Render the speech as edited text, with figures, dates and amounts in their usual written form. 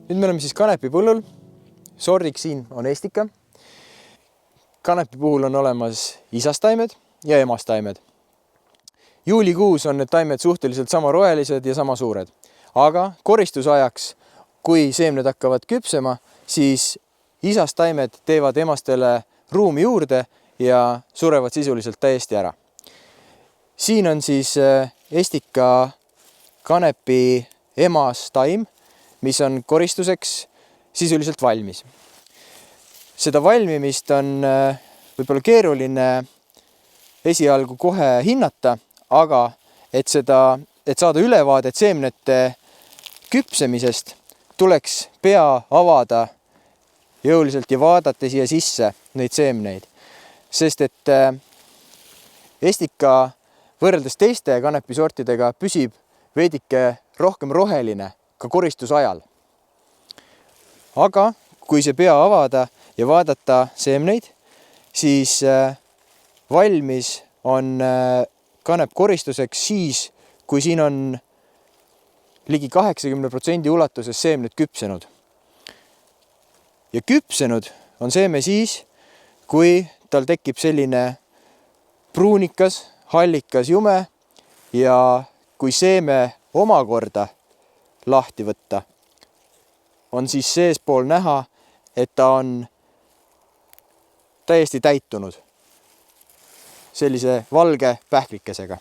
Nüüd me oleme siis kanepipõllul. Sordiks siin on estika. Kanepi puhul on olemas isastaimed ja emastaimed. Juulikuus on need taimed suhteliselt sama rohelised ja sama suured. Aga koristusajaks, kui seemned hakkavad küpsema, siis isastaimed teevad emastele ruumi juurde ja surevad sisuliselt täiesti ära. Siin on siis estika kanepi emastaim, mis on koristuseks sisuliselt valmis. Seda valmimist on võib-olla keeruline esialgu kohe hinnata, aga et saada ülevaadet seemnete küpsemisest, tuleks pea avada jõuliselt ja vaadata siia sisse neid seemneid. Sest et estika võrreldes teiste kanepisortidega püsib veidike rohkem roheline ka koristusajal. Aga kui see pea avada ja vaadata seemneid, siis valmis on kanep koristuseks siis, kui siin on ligi 80% ulatuses seemned küpsenud. Ja küpsenud on seeme siis, kui tal tekib selline pruunikas, hallikas jume ja kui seeme omakorda lahti võtta, on siis seespool näha, et ta on täiesti täitunud sellise valge pähklikesega.